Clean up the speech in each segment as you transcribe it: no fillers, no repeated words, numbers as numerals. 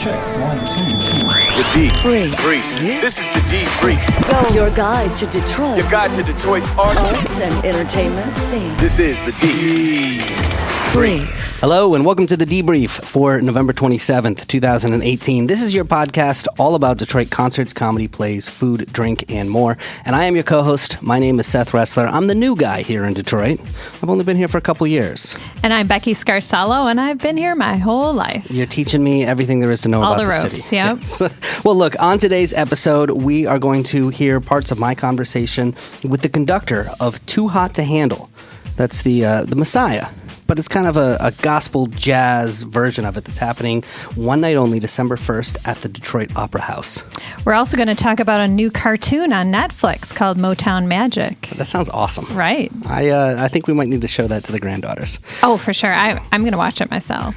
Check. 1, 2, 3. The Brief. This is the Debrief. Go. Your guide to Detroit. Your guide to Detroit's arts and entertainment scene. This is the Debrief. Hello and welcome to the Debrief for November 27th, 2018. This is your podcast all about Detroit concerts, comedy, plays, food, drink, and more. And I am your co-host. My name is Seth Ressler. I'm the new guy here in Detroit. I've only been here for a couple years. And I'm Becky Scarcello, and I've been here my whole life. You're teaching me everything there is to know all about the the ropes, city. Yep. Yes. Well, look, on today's episode, we are going to hear parts of my conversation with the conductor of Too Hot to Handle. That's the Messiah. But it's kind of a gospel jazz version of it that's happening one night only, December 1st, at the Detroit Opera House. We're also going to talk about a new cartoon on Netflix called Motown Magic. That sounds awesome. Right. I think we might need to show that to the granddaughters. Oh, for sure. I'm going to watch it myself.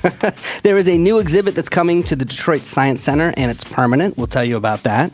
There is a new exhibit that's coming to the Detroit Science Center, and it's permanent. We'll tell you about that.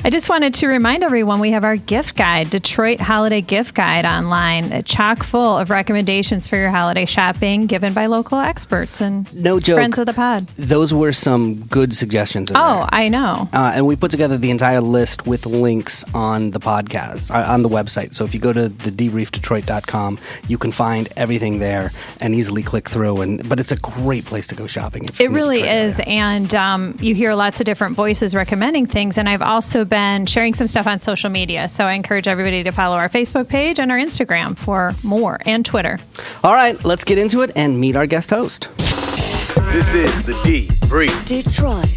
I just wanted to remind everyone we have our gift guide, Detroit Holiday Gift Guide online, chock full of recommendations for your holiday shopping given by local experts and no joke, friends of the pod. Those were some good suggestions. Oh, I know. And we put together the entire list with links on the podcast, on the website. So if you go to thedebriefdetroit.com, you can find everything there and easily click through. But it's a great place to go shopping. It really is. And you hear lots of different voices recommending things. And I've also been sharing some stuff on social media. So I encourage everybody to follow our Facebook page and our Instagram for more, and Twitter. All right, let's get into it and meet our guest host. This is the Debrief. Detroit.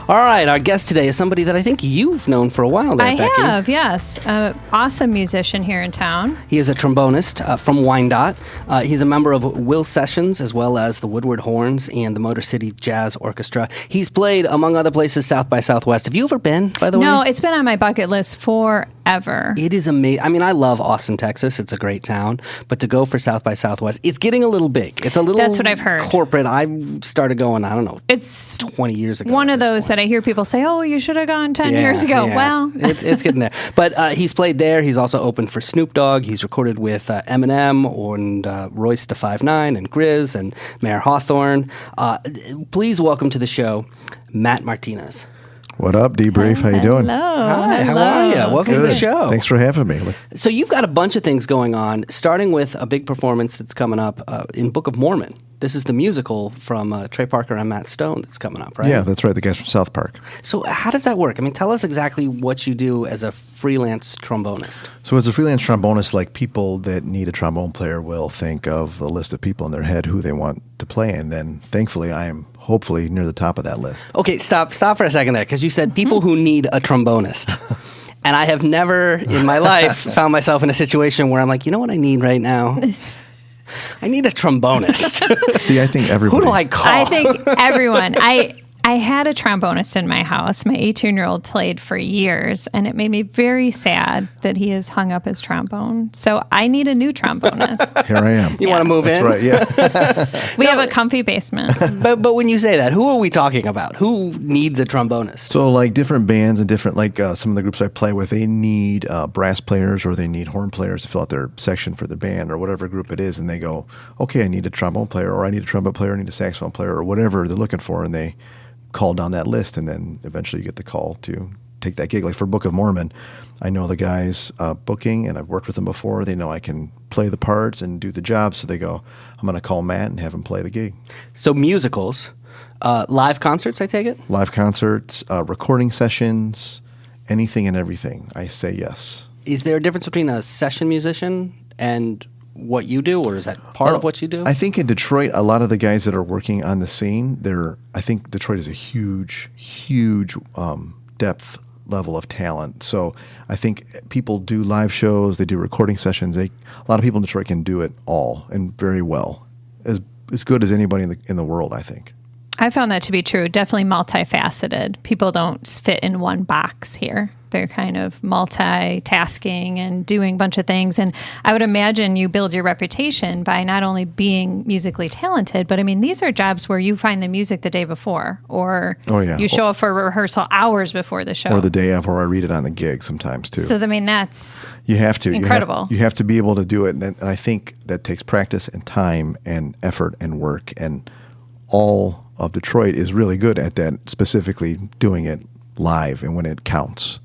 All right, our guest today is somebody that I think you've known for a while there, Becky. I have, yes. Awesome musician here in town. He is a trombonist from Wyandotte. He's a member of Will Sessions as well as the Woodward Horns and the Motor City Jazz Orchestra. He's played, among other places, South by Southwest. Have you ever been, by the way? No, it's been on my bucket list forever. It is amazing. I mean, I love Austin, Texas. It's a great town. But to go for South by Southwest, it's getting a little big. It's a little That's what I've heard. Corporate. I started going, I don't know, it's 20 years ago. One of those that I hear people say, oh, you should have gone 10 years ago. Yeah. Well, it's getting there. But he's played there. He's also opened for Snoop Dogg. He's recorded with Eminem and Royce da 5'9" and Grizz and Mayor Hawthorne. Please welcome to the show, Matt Martinez. What up, Debrief? How you doing? Hello. Hi, Hello. how are you? Welcome to the show. Thanks for having me. So you've got a bunch of things going on, starting with a big performance that's coming up in Book of Mormon. This is the musical from Trey Parker and Matt Stone that's coming up, right? Yeah, that's right. The guys from South Park. So how does that work? I mean, tell us exactly what you do as a freelance trombonist. So as a freelance trombonist, like people that need a trombone player will think of a list of people in their head who they want to play, and then thankfully I am hopefully near the top of that list. Okay, stop for a second there, because you said people who need a trombonist. And I have never in my life found myself in a situation where I'm like, you know what I need right now? I need a trombonist. See, I think everybody. Who do I call? I think everyone. I had a trombonist in my house. My 18-year-old played for years, and it made me very sad that he has hung up his trombone. So I need a new trombonist. Here I am. You want to move in? That's right, yeah. We have a comfy basement. But when you say that, who are we talking about? Who needs a trombonist? So like different bands and different, like some of the groups I play with, they need brass players or they need horn players to fill out their section for the band or whatever group it is. And they go, okay, I need a trombone player, or I need a trumpet player, I need a saxophone player, or whatever they're looking for. And they call down that list, and then eventually you get the call to take that gig. Like for Book of Mormon, I know the guys booking, and I've worked with them before. They know I can play the parts and do the job, so they go, I'm going to call Matt and have him play the gig. So musicals, live concerts, I take it? Live concerts, recording sessions, anything and everything. I say yes. Is there a difference between a session musician and what you do, or is that part of what you do? I think in Detroit, a lot of the guys that are working on the scene, I think Detroit is a huge depth level of talent. So I think people do live shows, they do recording sessions. A lot of people in Detroit can do it all and very well, as good as anybody in the world, I think. I found that to be true. Definitely multifaceted. People don't fit in one box here. They're kind of multitasking and doing a bunch of things. And I would imagine you build your reputation by not only being musically talented, but I mean, these are jobs where you find the music the day before, or you show up for rehearsal hours before the show. Or the day of, or I read it on the gig sometimes too. So, I mean, that's you have to. incredible. You have to be able to do it. And I think that takes practice and time and effort and work and all of Detroit is really good at that, specifically doing it live and when it counts.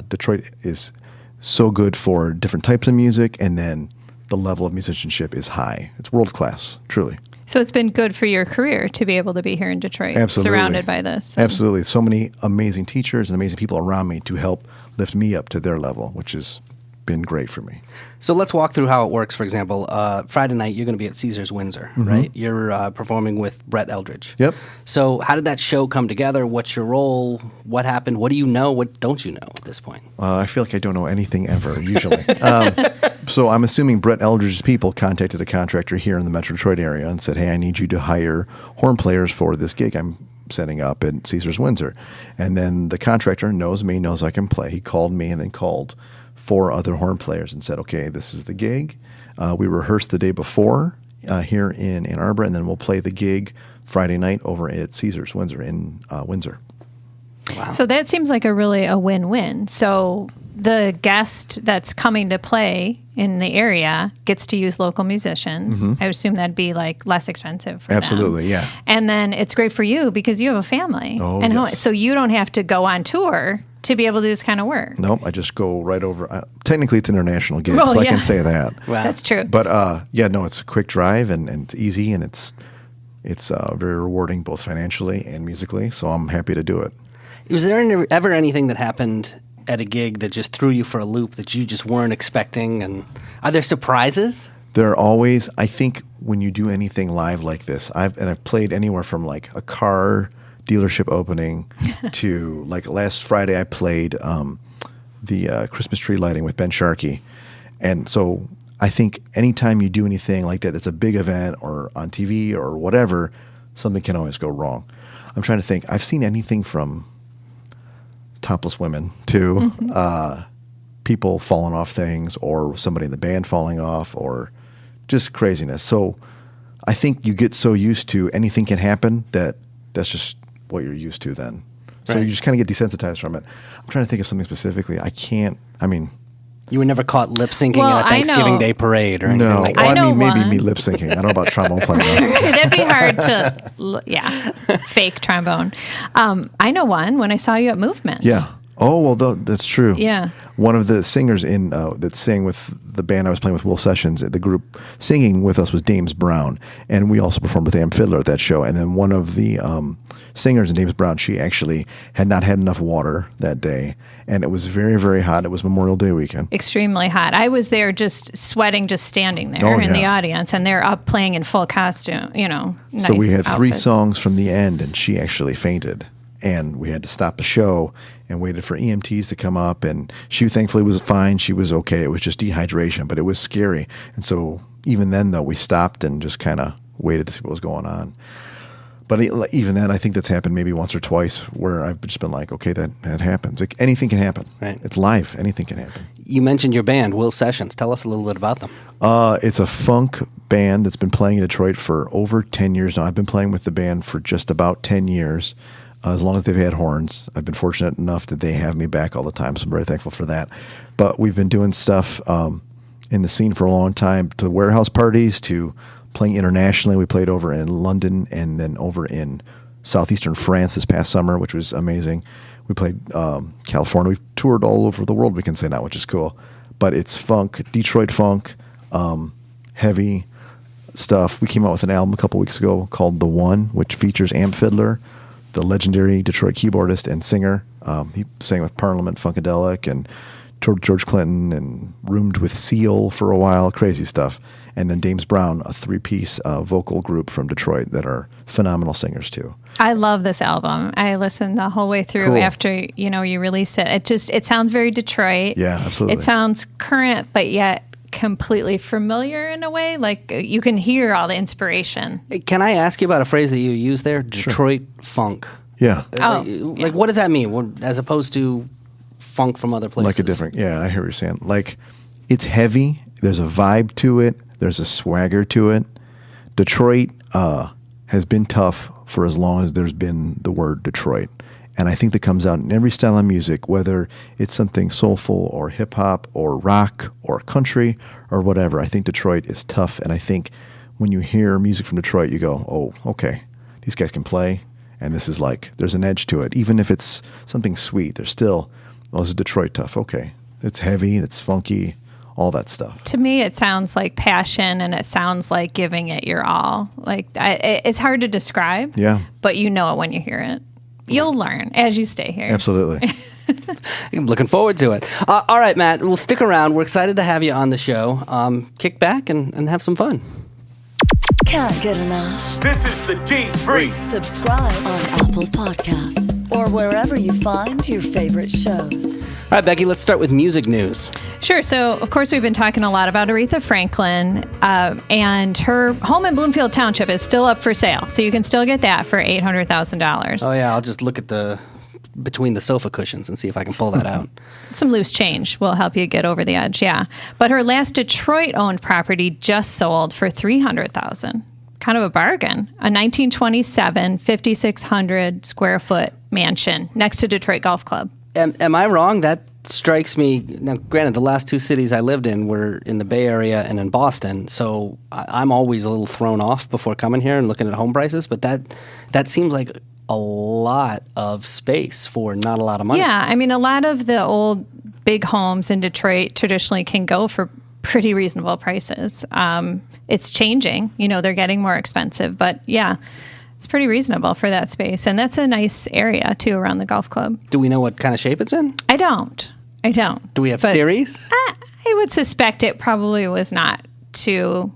Detroit is so good for different types of music, and then the level of musicianship is high. It's world class, truly. So it's been good for your career to be able to be here in Detroit, Absolutely. surrounded by this. Absolutely. So many amazing teachers and amazing people around me to help lift me up to their level, which has been great for me. So let's walk through how it works. For example, Friday night, you're going to be at Caesars Windsor, right? You're performing with Brett Eldridge. Yep. So how did that show come together? What's your role? What happened? What do you know? What don't you know at this point? I feel like I don't know anything ever, usually. So I'm assuming Brett Eldridge's people contacted a contractor here in the Metro Detroit area and said, hey, I need you to hire horn players for this gig I'm setting up at Caesars Windsor. And then the contractor knows me, knows I can play. He called me and then called 4 other horn players and said, okay, this is the gig. We rehearsed the day before here in Ann Arbor, and then we'll play the gig Friday night over at Caesars Windsor in Windsor. Wow. So that seems like a win-win. So the guest that's coming to play in the area gets to use local musicians. I would assume that'd be like less expensive for Absolutely, them. yeah. And then it's great for you because you have a family. Oh, and yes. so you don't have to go on tour to be able to do this kind of work. Nope, I just go right over. Technically, it's an international gig, Well, so I yeah. can say that. Wow. That's true. But it's a quick drive and it's easy and it's very rewarding both financially and musically. So I'm happy to do it. Was there ever anything that happened at a gig that just threw you for a loop that you just weren't expecting? And are there surprises? There are always, I think, when you do anything live like this, I've played anywhere from like a car dealership opening to like last Friday I played the Christmas tree lighting with Ben Sharkey. And so I think anytime you do anything like that, that's a big event or on TV or whatever, something can always go wrong. I'm trying to think. I've seen anything from topless women to people falling off things or somebody in the band falling off or just craziness. So I think you get so used to anything can happen that's just what you're used to then. So Right. you just kind of get desensitized from it. I'm trying to think of something specifically. You were never caught lip syncing Well, at a I Thanksgiving know. Day parade or anything No. like Well, that? I know maybe one. me lip syncing. I don't know about trombone playing. That'd be hard to, fake trombone. I know one when I saw you at Movement. Yeah. Oh, well, that's true. Yeah. One of the singers in that sang with the band I was playing with, Will Sessions, the group singing with us was James Brown, and we also performed with Am Fiddler at that show. And then one of the singers in James Brown, she actually had not had enough water that day, and it was very, very hot. It was Memorial Day weekend. Extremely hot. I was there just sweating, just standing there in the audience, and they're up playing in full costume, nice So we had 3 outfits. songs from the end, and she actually fainted. And we had to stop the show and waited for EMTs to come up. And she thankfully was fine. She was okay. It was just dehydration, but it was scary. And so even then, though, we stopped and just kind of waited to see what was going on. But even then, I think that's happened maybe once or twice where I've just been like, okay, that happens. Like, anything can happen. Right. It's live. Anything can happen. You mentioned your band, Will Sessions. Tell us a little bit about them. It's a funk band that's been playing in Detroit for over 10 years now. I've been playing with the band for just about 10 years. As long as they've had horns. I've been fortunate enough that they have me back all the time, so I'm very thankful for that. But we've been doing stuff in the scene for a long time, to warehouse parties, to playing internationally. We played over in London and then over in southeastern France this past summer, which was amazing. We played California. We've toured all over the world, we can say now, which is cool. But it's funk, Detroit funk, heavy stuff. We came out with an album a couple weeks ago called The One, which features Am Fiddler, the legendary Detroit keyboardist and singer. He sang with Parliament Funkadelic and George Clinton and roomed with Seal for a while. Crazy stuff. And then James Brown, a 3-piece vocal group from Detroit that are phenomenal singers too. I love this album. I listened the whole way through Cool. after you released it. It sounds very Detroit. Yeah, absolutely. It sounds current, but yet completely familiar in a way. Like you can hear all the inspiration. Can I ask you about a phrase that you used there? Detroit funk. Yeah. Like, what does that mean? As opposed to funk from other places? Like a different, yeah, I hear what you're saying. Like, it's heavy. There's a vibe to it. There's a swagger to it. Detroit has been tough for as long as there's been the word Detroit. And I think that comes out in every style of music, whether it's something soulful or hip-hop or rock or country or whatever. I think Detroit is tough. And I think when you hear music from Detroit, you go, oh, okay, these guys can play, and this is like, there's an edge to it. Even if it's something sweet, there's still, well, this is Detroit tough. Okay. It's heavy, it's funky, all that stuff. To me, it sounds like passion, and it sounds like giving it your all. Like it's hard to describe. Yeah. But you know it when you hear it. You'll learn as you stay here. Absolutely. I'm looking forward to it. All right, Matt, we'll stick around. We're excited to have you on the show. Kick back and have some fun. Can't get enough. This is the debrief. Subscribe on Apple Podcasts or wherever you find your favorite shows. All right, Becky, let's start with music news. Sure. So, of course, we've been talking a lot about Aretha Franklin, and her home in Bloomfield Township is still up for sale. So you can still get that for $800,000. Oh, yeah, I'll just look at between the sofa cushions and see if I can pull that out. Some loose change will help you get over the edge, yeah. But her last Detroit-owned property just sold for $300,000. Kind of a bargain. A 1927, 5,600 square foot mansion next to Detroit Golf Club. Am I wrong? That strikes me. Now, granted, the last two cities I lived in were in the Bay Area and in Boston, so I'm always a little thrown off before coming here and looking at home prices, but that seems like a lot of space for not a lot of money. Yeah, I mean, a lot of the old big homes in Detroit traditionally can go for pretty reasonable prices. It's changing. They're getting more expensive, but yeah, it's pretty reasonable for that space. And that's a nice area, too, around the golf club. Do we know what kind of shape it's in? I don't. Do we have theories? I would suspect it probably was not too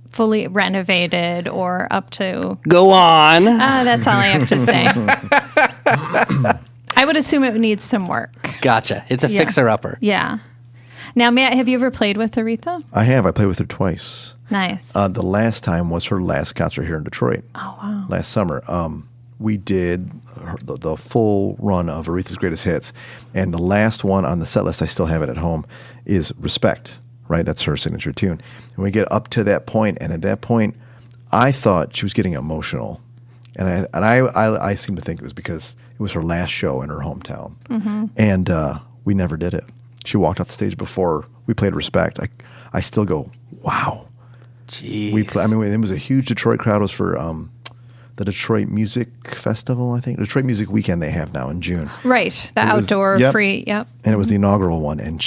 fully renovated or up to... Go on. That's all I have to say. I would assume it needs some work. Gotcha. It's a fixer-upper. Yeah. Now, Matt, have you ever played with Aretha? I have. I played with her twice. Nice. The last time was her last concert here in Detroit. Oh, wow. Last summer. We did the full run of Aretha's Greatest Hits. And the last one on the set list, I still have it at home, is Respect, right? That's her signature tune. And we get up to that point, and at that point, I thought she was getting emotional. And I seem to think it was because it was her last show in her hometown. Mm-hmm. And we never did it. She walked off the stage before we played Respect. I still go, wow. Jeez. It was a huge Detroit crowd. It was for the Detroit Music Festival, I think. Detroit Music Weekend they have now in June. Right. The outdoor free, yep. And it was the inaugural one. And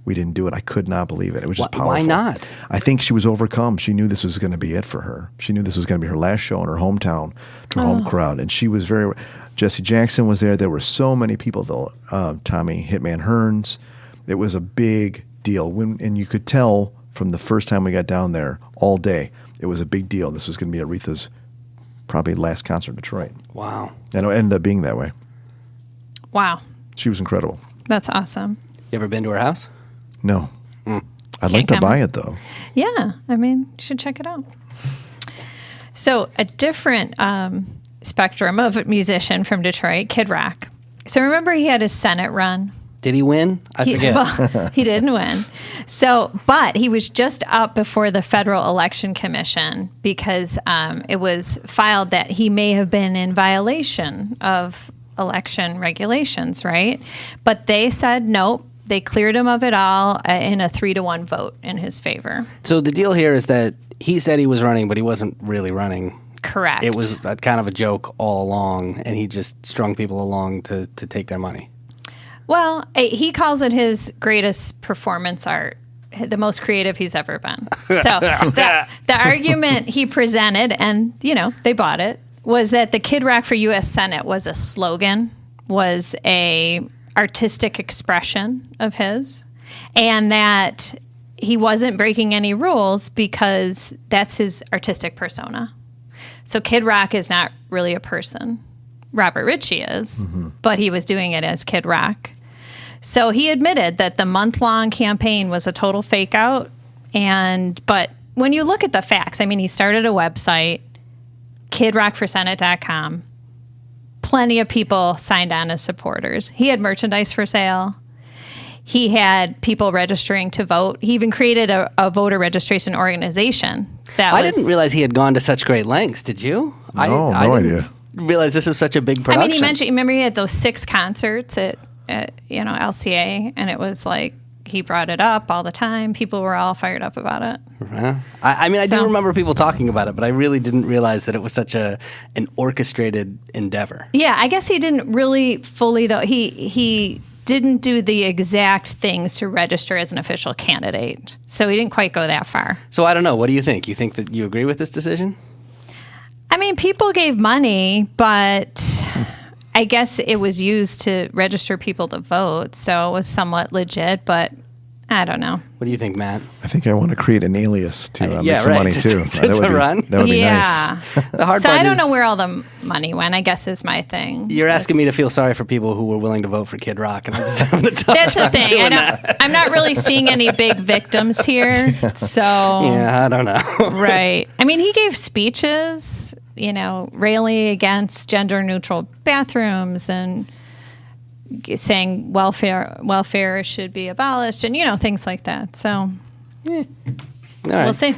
we didn't do it. I could not believe it. It was just powerful. Why not? I think she was overcome. She knew this was going to be it for her. She knew this was going to be her last show in her hometown, to her home crowd. And she was Jesse Jackson was there. There were so many people, though. Tommy Hitman Hearns. It was a big deal. And you could tell from the first time we got down there all day, it was a big deal. This was going to be Aretha's probably last concert in Detroit. Wow. And it ended up being that way. Wow. She was incredible. That's awesome. You ever been to her house? No. I'd like to buy it, though. Yeah. You should check it out. So a different spectrum of musician from Detroit, Kid Rock. So remember he had his Senate run? Did he win? I forget. Well, he didn't win. But he was just up before the Federal Election Commission because it was filed that he may have been in violation of election regulations, right? But they said nope. They cleared him of it all in a 3-1 vote in his favor. So the deal here is that he said he was running, but he wasn't really running. Correct. It was kind of a joke all along, and he just strung people along to take their money. Well, he calls it his greatest performance art, the most creative he's ever been. So the argument he presented, and, they bought it, was that the Kid Rock for U.S. Senate was a slogan, was a artistic expression of his, and that he wasn't breaking any rules because that's his artistic persona. So Kid Rock is not really a person. Robert Ritchie is, but he was doing it as Kid Rock. So he admitted that the month-long campaign was a total fake out. But when you look at the facts, he started a website, kidrockforsenate.com. Plenty of people signed on as supporters. He had merchandise for sale. He had people registering to vote. He even created a voter registration organization. I didn't realize he had gone to such great lengths. Did you? No idea. Realize this is such a big production. He mentioned, remember he had those 6 concerts at LCA, and it was like he brought it up all the time. People were all fired up about it. I mean, I do remember people talking about it, but I really didn't realize that it was such an orchestrated endeavor. Yeah, I guess he didn't really fully, though. He didn't do the exact things to register as an official candidate. So he didn't quite go that far. So I don't know. What do you think? You think that you agree with this decision? I mean, people gave money, but I guess it was used to register people to vote. So it was somewhat legit, but I don't know. What do you think, Matt? I think I want to create an alias to make some right. money too. That would be yeah. nice. The hard So part I don't is know where all the money went, I guess is my thing. you're asking me to feel sorry for people who were willing to vote for Kid Rock, and I'm just having a tough That's the time thing. doing that. I'm not really seeing any big victims here. So Yeah, I don't know. right. I mean, he gave speeches, railing against gender-neutral bathrooms and saying welfare should be abolished and, things like that. So All right. we'll see.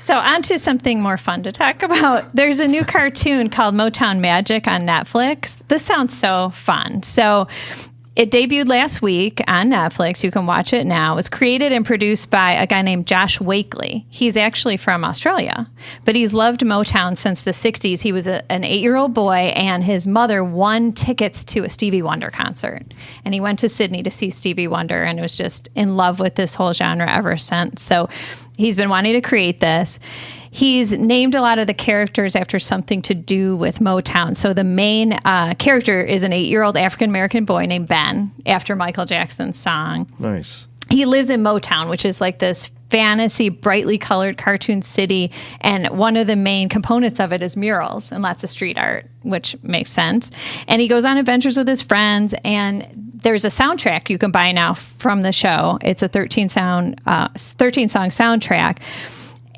So on to something more fun to talk about. There's a new cartoon called Motown Magic on Netflix. This sounds so fun. So it debuted last week on Netflix. You can watch it now. It was created and produced by a guy named Josh Wakely. He's actually from Australia, but he's loved Motown since the 60s. He was an 8-year-old boy, and his mother won tickets to a Stevie Wonder concert. And he went to Sydney to see Stevie Wonder and was just in love with this whole genre ever since. So he's been wanting to create this. He's named a lot of the characters after something to do with Motown. So the main character is an 8-year-old African-American boy named Ben, after Michael Jackson's song. Nice. He lives in Motown, which is like this fantasy, brightly colored cartoon city. And one of the main components of it is murals and lots of street art, which makes sense. And he goes on adventures with his friends. And there's a soundtrack you can buy now from the show. It's a 13-song soundtrack.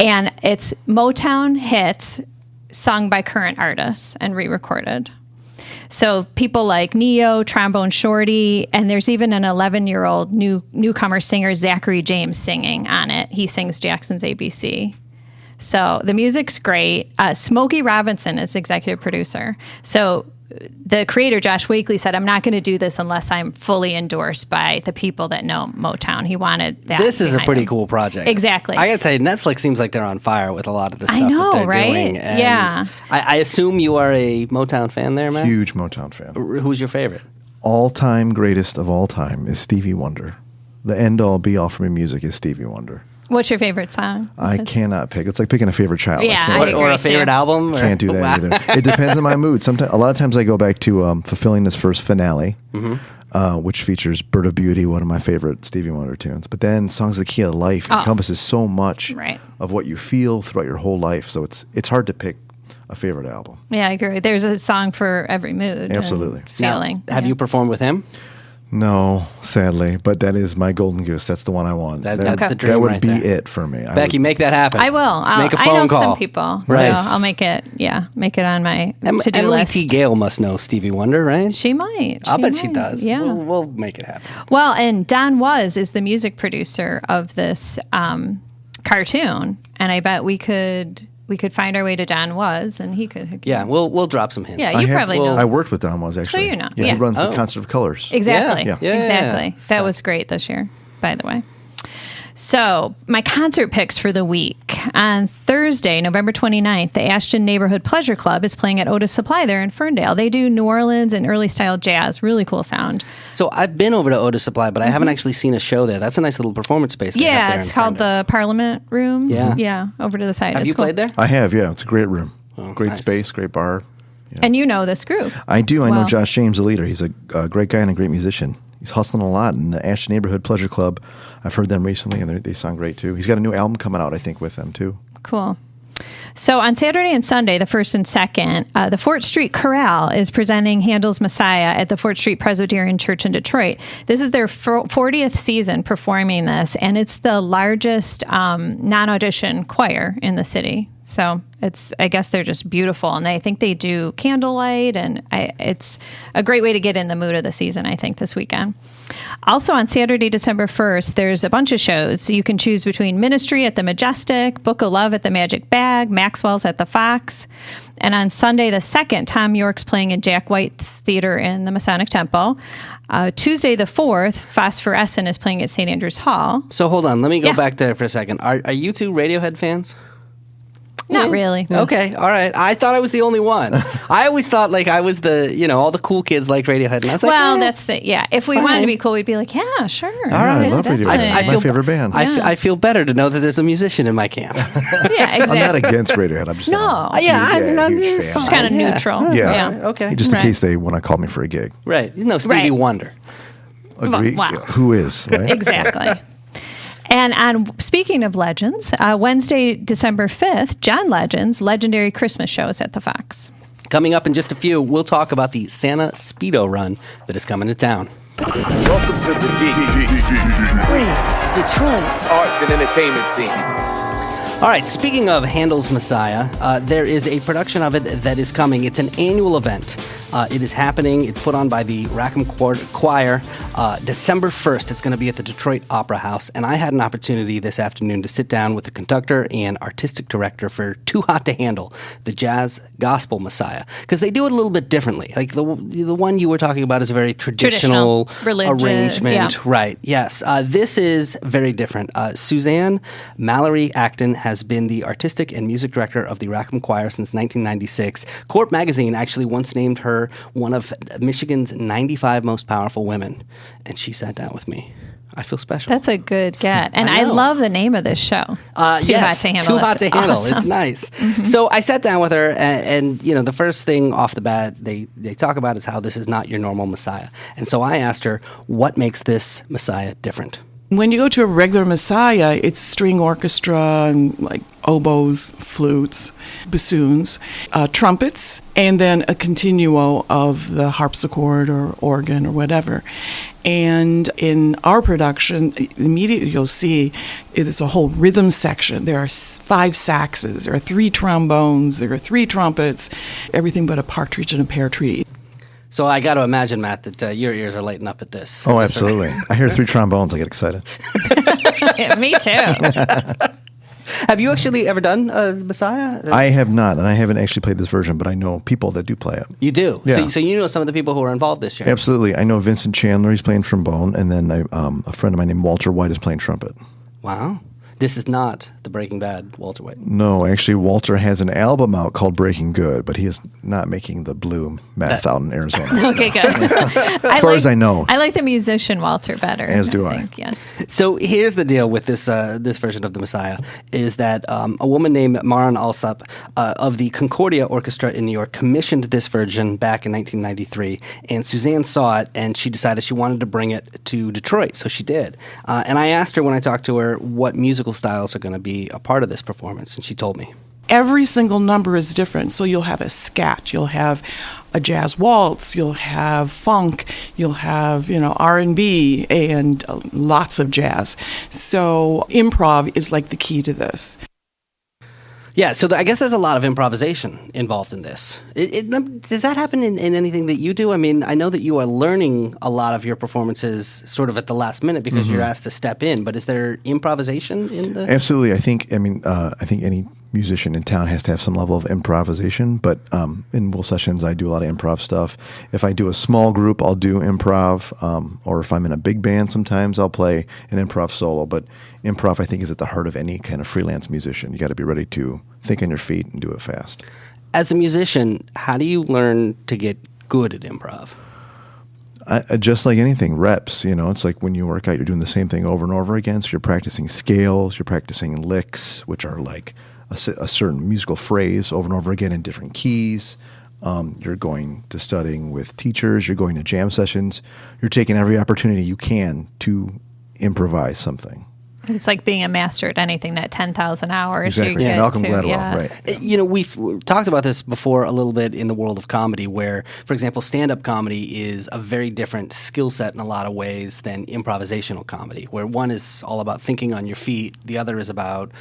And it's Motown hits sung by current artists and re-recorded. So people like Neo, Trombone Shorty, and there's even an 11-year-old newcomer singer, Zachary James, singing on it. He sings Jackson's ABC. So the music's great. Smokey Robinson is executive producer. So the creator, Josh Wakely, said, I'm not going to do this unless I'm fully endorsed by the people that know Motown. He wanted that. This is a pretty him. Cool project. Exactly. I got to tell you, Netflix seems like they're on fire with a lot of the stuff I know, that they're right? doing. And Yeah. I assume you are a Motown fan there, Matt? Huge Motown fan. Who's your favorite? All-time greatest of all time is Stevie Wonder. The end-all, be-all for me music is Stevie Wonder. What's your favorite song? I cannot pick. It's like picking a favorite child. Yeah, I can't, Or a agree, favorite too. album? can't do that either. It depends on my mood. Sometimes, a lot of times I go back to Fulfilling This First Finale, which features Bird of Beauty, one of my favorite Stevie Wonder tunes. But then Songs of the Key of Life encompasses so much Right. of what you feel throughout your whole life. So it's hard to pick a favorite album. Yeah, I agree. There's a song for every mood. Absolutely. And feeling. Have you performed with him? No, sadly, but that is my golden goose. That's the one I want. That's the dream That would right be there. it for me. Becky, make that happen. I will. Make a I phone know call. some people, Right. so I'll make it. Yeah, make it on my to-do Emily list. T. Gale must know Stevie Wonder, right? She might. I'll bet she does. Yeah. We'll make it happen. Well, and Don is the music producer of this cartoon, and I bet we could find our way to Don and he could. Yeah, we'll drop some hints. Yeah, you probably know. I worked with Don actually. you know, Yeah, yeah. he runs the Oh. Concert of Colors. Exactly. Yeah. Exactly. So- That was great this year, by the way. So, my concert picks for the week. On Thursday, November 29th, the Ashton Neighborhood Pleasure Club is playing at Otis Supply there in Ferndale. They do New Orleans and early style jazz. Really cool sound. So I've been over to Otis Supply, but I haven't actually seen a show there. That's a nice little performance space. they have Yeah, there it's in called Ferndale. the Parliament Room. Yeah. Yeah, over to the side. Have It's you cool. played there? I have, yeah. It's a great room. Great nice. space, great bar. And you know this group. I do. I know Well- Josh James, the leader. He's a great guy and a great musician. He's hustling a lot in the Ashton Neighborhood Pleasure Club. I've heard them recently, and they sound great, too. He's got a new album coming out, I think, with them, too. Cool. So on Saturday and Sunday, the 1st and 2nd, the Fort Street Chorale is presenting Handel's Messiah at the Fort Street Presbyterian Church in Detroit. This is their 40th season performing this, and it's the largest non-audition choir in the city. So I guess they're just beautiful, and I think they do candlelight, and it's a great way to get in the mood of the season, I think, this weekend. Also on Saturday, December 1st, there's a bunch of shows. You can choose between Ministry at the Majestic, Book of Love at the Magic Bag, Maxwell's at the Fox. And on Sunday the 2nd, Tom York's playing in Jack White's Theater in the Masonic Temple. Tuesday the 4th, Phosphorescent is playing at St. Andrews Hall. So hold on, let me go back there for a second. Are you two Radiohead fans? Not really. Okay, all right. I thought I was the only one. I always thought like I was all the cool kids like Radiohead, and I was like, well, if we wanted to be cool, we'd be like, yeah, sure. All right, I love Radiohead. definitely. My favorite band. I feel better to know that there's a musician in my camp. Yeah, exactly. I'm not against Radiohead. I'm just No. not I'm huge fan. Just kind of neutral. Yeah. Okay. Just in Right. case they want to call me for a gig. Right. No, Stevie Right. Wonder. Agree. Wow. Yeah, who is, right? Exactly. And speaking of legends, Wednesday, December 5th, John Legend's legendary Christmas shows at the Fox. Coming up in just a few, we'll talk about the Santa Speedo run that is coming to town. Welcome to the D, Brief, Detroit's arts and entertainment scene. All right, speaking of Handel's Messiah, there is a production of it that is coming. It's an annual event. It is happening. It's put on by the Rackham Choir. December 1st, it's going to be at the Detroit Opera House. And I had an opportunity this afternoon to sit down with the conductor and artistic director for Too Hot to Handle, the Jazz Gospel Messiah. Because they do it a little bit differently. Like the one you were talking about is a very traditional religious, arrangement. yeah. Right, yes. This is very different. Suzanne Mallory Acton has been the artistic and music director of the Rackham Choir since 1996. Corp magazine actually once named her one of Michigan's 95 most powerful women, and she sat down with me. I feel special. That's a good get. And I know. love the name of this show. Too Hot to Handle. Too Hot to That's Handle. awesome. It's nice. So I sat down with her, and the first thing off the bat they talk about is how this is not your normal Messiah. And so I asked her, what makes this Messiah different? When you go to a regular Messiah, it's string orchestra and like oboes, flutes, bassoons, trumpets, and then a continuo of the harpsichord or organ or whatever. And in our production, immediately you'll see there's a whole rhythm section. There are 5 saxes, there are 3 trombones, there are 3 trumpets, everything but a partridge in a pear tree. So I got to imagine, Matt, that your ears are lighting up at this. Oh, absolutely. I hear 3 trombones, I get excited. Yeah, me too. Have you actually ever done Messiah? I have not, and I haven't actually played this version, but I know people that do play it. You do? Yeah. So you know some of the people who are involved this year? Absolutely. I know Vincent Chandler, he's playing trombone, and then a friend of mine named Walter White is playing trumpet. Wow. This is not the Breaking Bad Walter White. No, actually, Walter has an album out called Breaking Good, but he is not making the blue meth out in Arizona. Okay, good. As far as I know. I like the musician Walter better. As do I. think, yes. So here's the deal with this version of the Messiah is that a woman named Maren Alsop of the Concordia Orchestra in New York commissioned this version back in 1993, and Suzanne saw it, and she decided she wanted to bring it to Detroit, so she did. And I asked her when I talked to her what musical styles are going to be a part of this performance, and she told me. Every single number is different. So you'll have a scat, you'll have a jazz waltz, you'll have funk, you'll have, R&B, and lots of jazz. So improv is like the key to this. Yeah, so I guess there's a lot of improvisation involved in this. Does that happen in anything that you do? I mean, I know that you are learning a lot of your performances sort of at the last minute because you're asked to step in, but is there improvisation in the... Absolutely. I think any musician in town has to have some level of improvisation, but in Will Sessions, I do a lot of improv stuff. If I do a small group, I'll do improv, or if I'm in a big band, sometimes I'll play an improv solo, but improv, I think, is at the heart of any kind of freelance musician. You got to be ready to think on your feet and do it fast. As a musician, how do you learn to get good at improv? Just like anything, reps. It's like when you work out, you're doing the same thing over and over again. So you're practicing scales, you're practicing licks, which are like a certain musical phrase over and over again in different keys. You're going to studying with teachers. You're going to jam sessions. You're taking every opportunity you can to improvise something. It's like being a master at anything, that 10,000 hours. Exactly. You Yeah. get Malcolm to, Gladwell, yeah. right. You know, we've talked about this before a little bit in the world of comedy where, for example, stand-up comedy is a very different skill set in a lot of ways than improvisational comedy, where one is all about thinking on your feet, the other is about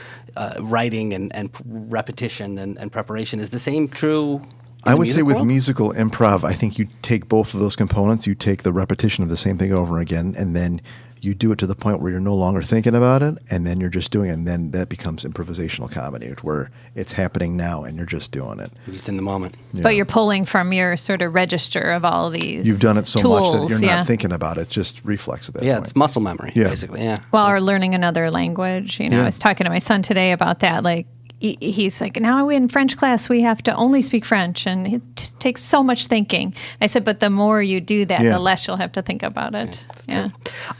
writing and repetition and preparation. Is the same true? I would say with world? musical improv, I think you take both of those components. You take the repetition of the same thing over again, and then you do it to the point where you're no longer thinking about it, and then you're just doing it, and then that becomes improvisational comedy, where it's happening now, and you're just doing it. You're just in the moment. Yeah. But you're pulling from your sort of register of all these You've done it so tools, much that you're yeah. not thinking about it. It's just reflex at that Yeah, point. it's muscle memory, Yeah. basically. Yeah. Well, or learning another language. You know, Yeah. I was talking to my son today about that. Like, he's like, now in French class, we have to only speak French, and it just takes so much thinking. I said, but the more you do that, Yeah. the less you'll have to think about it. Yeah.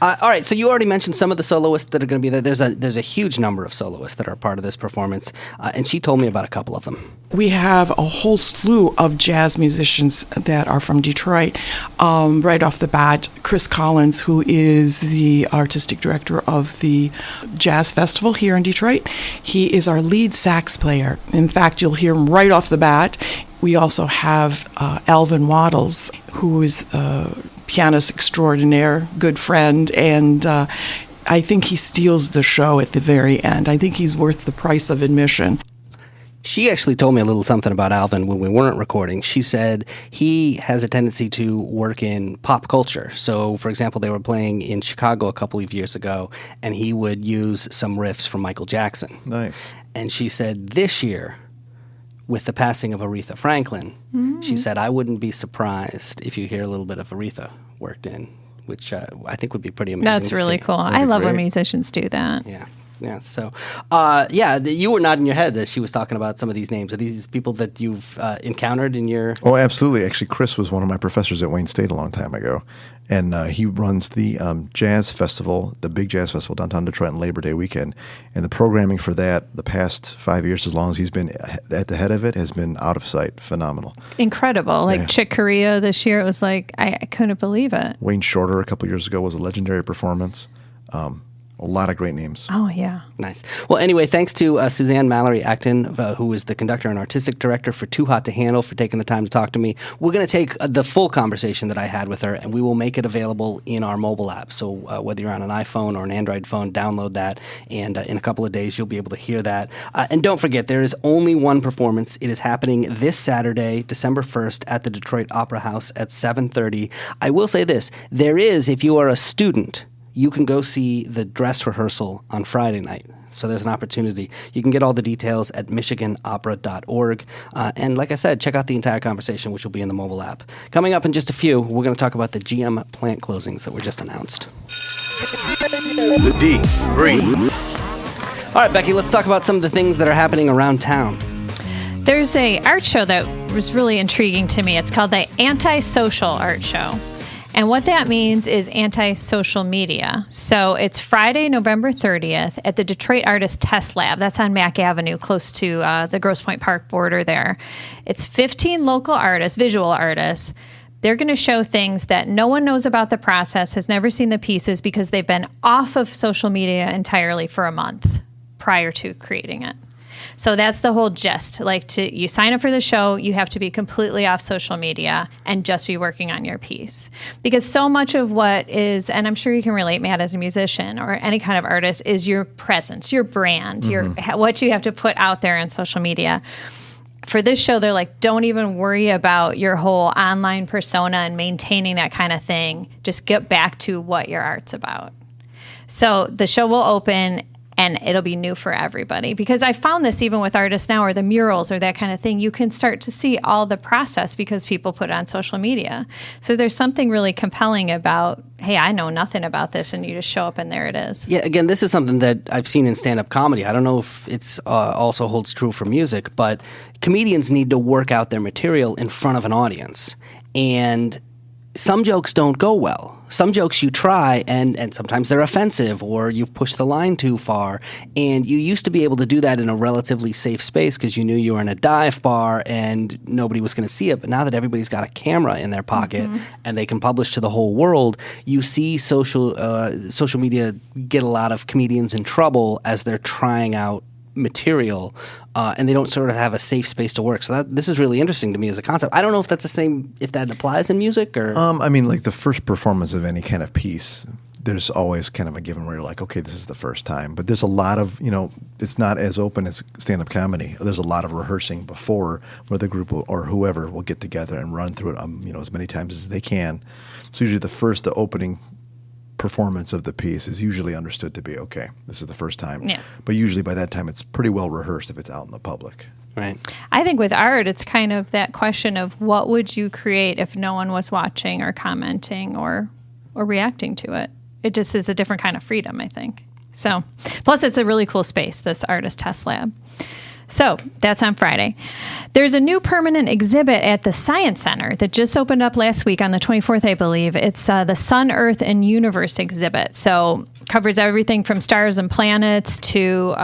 All right, so you already mentioned some of the soloists that are going to be there. There's a huge number of soloists that are part of this performance, and she told me about a couple of them. We have a whole slew of jazz musicians that are from Detroit. Right off the bat, Chris Collins, who is the artistic director of the Jazz Festival here in Detroit, he is our lead sax player. In fact, you'll hear him right off the bat. We also have Alvin Waddles, who is a pianist extraordinaire, good friend, and I think he steals the show at the very end. I think he's worth the price of admission. She actually told me a little something about Alvin when we weren't recording. She said he has a tendency to work in pop culture. So, for example, they were playing in Chicago a couple of years ago, and he would use some riffs from Michael Jackson. Nice. And she said this year, with the passing of Aretha Franklin, she said, I wouldn't be surprised if you hear a little bit of Aretha worked in, which I think would be pretty amazing. That's to really see. cool. That'd I be love when great. musicians do that. Yeah. Yeah. So, you were nodding your head that she was talking about some of these names. Are these people that you've encountered in your? Oh, absolutely. Actually, Chris was one of my professors at Wayne State a long time ago. And he runs the jazz festival, the big jazz festival downtown Detroit on Labor Day weekend. And the programming for that, the past 5 years, as long as he's been at the head of it, has been out of sight. Phenomenal. Incredible. Like Yeah. Chick Corea this year, it was like, I couldn't believe it. Wayne Shorter a couple years ago was a legendary performance. A lot of great names. Oh, yeah. Nice. Well, anyway, thanks to Suzanne Mallory Acton, who is the conductor and artistic director for Too Hot to Handle, for taking the time to talk to me. We're going to take the full conversation that I had with her, and we will make it available in our mobile app. So whether you're on an iPhone or an Android phone, download that, and in a couple of days, you'll be able to hear that. And don't forget, there is only one performance. It is happening this Saturday, December 1st, at the Detroit Opera House at 7:30. I will say this. There is, if you are a student, you can go see the dress rehearsal on Friday night. So there's an opportunity. You can get all the details at michiganopera.org. And like I said, check out the entire conversation, which will be in the mobile app. Coming up in just a few, we're going to talk about the GM plant closings that were just announced. The D. Bree. All right, Becky, let's talk about some of the things that are happening around town. There's a art show that was really intriguing to me. It's called the Antisocial Art Show. And what that means is anti-social media. So it's Friday, November 30th at the Detroit Artist Test Lab. That's on Mack Avenue, close to the Grosse Pointe Park border there. It's 15 local artists, visual artists. They're going to show things that no one knows about the process, has never seen the pieces because they've been off of social media entirely for a month prior to creating it. So that's the whole gist. You sign up for the show, you have to be completely off social media and just be working on your piece. Because so much of what is, and I'm sure you can relate, Matt, as a musician or any kind of artist, is your presence, your brand, what you have to put out there on social media. For this show, they're like, don't even worry about your whole online persona and maintaining that kind of thing. Just get back to what your art's about. So the show will open and it'll be new for everybody. Because I found this even with artists now, or the murals or that kind of thing, you can start to see all the process because people put it on social media. So there's something really compelling about, hey, I know nothing about this, and you just show up and there it is. Yeah, again, this is something that I've seen in stand-up comedy. I don't know if it's also holds true for music, but comedians need to work out their material in front of an audience. And some jokes don't go well. Some jokes you try, and sometimes they're offensive, or you've pushed the line too far. And you used to be able to do that in a relatively safe space because you knew you were in a dive bar and nobody was going to see it. But now that everybody's got a camera in their pocket and they can publish to the whole world, you see social media get a lot of comedians in trouble as they're trying out material, and they don't sort of have a safe space to work. So this is really interesting to me as a concept. I don't know if that's the same, if that applies in music or. I mean, like the first performance of any kind of piece, there's always kind of a given where you're like, okay, this is the first time. But there's a lot of, it's not as open as stand-up comedy. There's a lot of rehearsing before where the group or whoever will get together and run through it, as many times as they can. So usually the opening performance of the piece is usually understood to be, okay, this is the first time. Yeah. But usually by that time it's pretty well rehearsed if it's out in the public. Right. I think with art, it's kind of that question of what would you create if no one was watching or commenting or reacting to it? It just is a different kind of freedom, I think. So, plus it's a really cool space, this Artist Test Lab. So that's on Friday. There's a new permanent exhibit at the Science Center that just opened up last week on the 24th, I believe. It's the Sun, Earth, and Universe exhibit. So covers everything from stars and planets to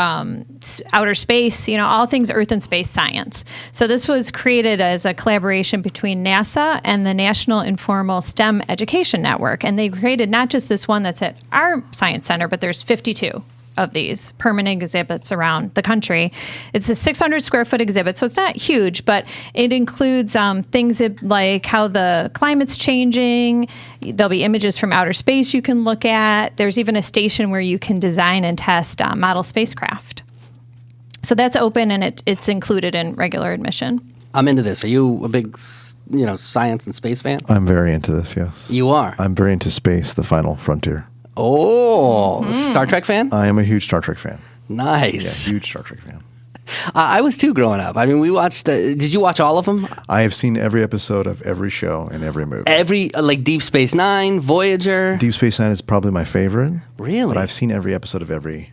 outer space, all things Earth and space science. So this was created as a collaboration between NASA and the National Informal STEM Education Network. And they created not just this one that's at our Science Center, but there's 52 of these permanent exhibits around the country. It's a 600 square foot exhibit, so it's not huge, but it includes things like how the climate's changing. There'll be images from outer space you can look at. There's even a station where you can design and test model spacecraft. So that's open, and it's included in regular admission. I'm into this. Are you a big, science and space fan? I'm very into this, yes. You are? I'm very into space, the final frontier. Oh, Star Trek fan? I am a huge Star Trek fan. Nice. Yeah, huge Star Trek fan. I was too growing up. I mean, we watched did you watch all of them? I have seen every episode of every show and every movie. Every, like Deep Space Nine, Voyager. Deep Space Nine is probably my favorite. Really? But I've seen every episode of every.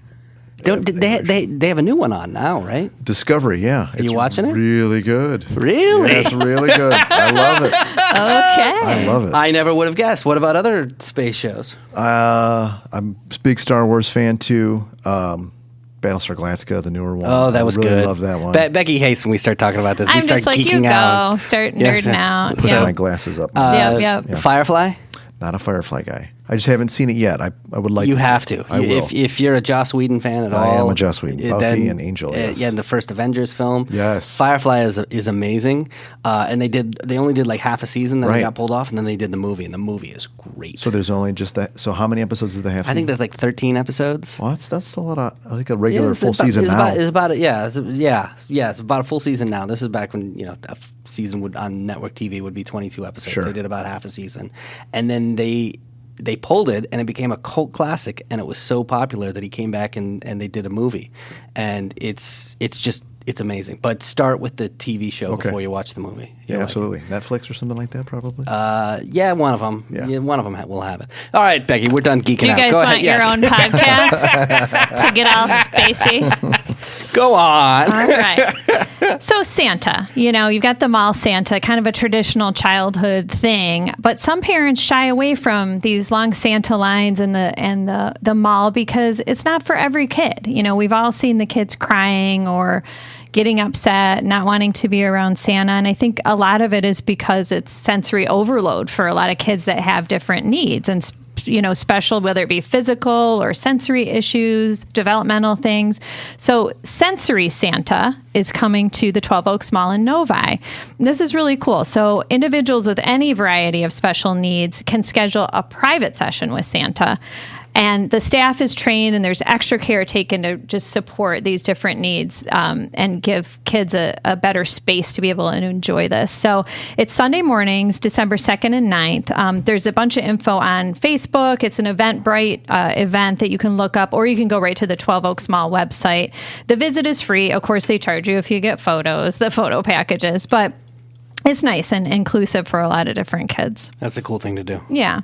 They have a new one on now, right? Discovery, yeah. Are you watching it? Really good. Really? Yeah, it's really good. I love it. Okay. I love it. I never would have guessed. What about other space shows? I'm a big Star Wars fan too. Battlestar Galactica, the newer one. Oh, that was good. I good. really love that one. Becky hates when we start talking about this. I'm we start just like, geeking you out. go. Start Yes, nerding yes. out. Put Yeah. my glasses up. Yep. Firefly? Not a Firefly guy. I just haven't seen it yet. I would like You to. have to. I will. If you're a Joss Whedon fan at all. I am a Joss Whedon. Buffy then, and Angel, yes. Yeah, and the first Avengers film. Yes. Firefly is amazing. And they only did like half a season, then Right. they got pulled off, and then they did the movie, and the movie is great. So there's only just that. So how many episodes does they have? I think there's like 13 episodes. Well, that's a lot of, like a regular Yeah, it's full about- season it's now. It's about a full season now. This is back when a season would on network TV would be 22 episodes. Sure. They did about half a season, and then they pulled it, and it became a cult classic, and it was so popular that he came back and they did a movie, and it's amazing. But start with the TV show Okay. before you watch the movie. Yeah, You'll like it. absolutely. Netflix or something like that, probably. Yeah, one of them. Yeah. Yeah, one of them will have it. All right, Becky, we're done geeking Do you out. guys Go want ahead. your Yes. own podcast to get all spacey? Go on. All right. So Santa, you've got the mall Santa, kind of a traditional childhood thing, but some parents shy away from these long Santa lines in the mall because it's not for every kid. We've all seen the kids crying or getting upset, not wanting to be around Santa. And I think a lot of it is because it's sensory overload for a lot of kids that have different needs and special, whether it be physical or sensory issues, developmental things. So Sensory Santa is coming to the 12 Oaks Mall in Novi. This is really cool. So individuals with any variety of special needs can schedule a private session with Santa. And the staff is trained, and there's extra care taken to just support these different needs and give kids a better space to be able to enjoy this. So it's Sunday mornings, December 2nd and 9th. There's a bunch of info on Facebook. It's an Eventbrite event that you can look up, or you can go right to the 12 Oaks Mall website. The visit is free. Of course, they charge you if you get photos, the photo packages, but it's nice and inclusive for a lot of different kids. That's a cool thing to do. Yeah.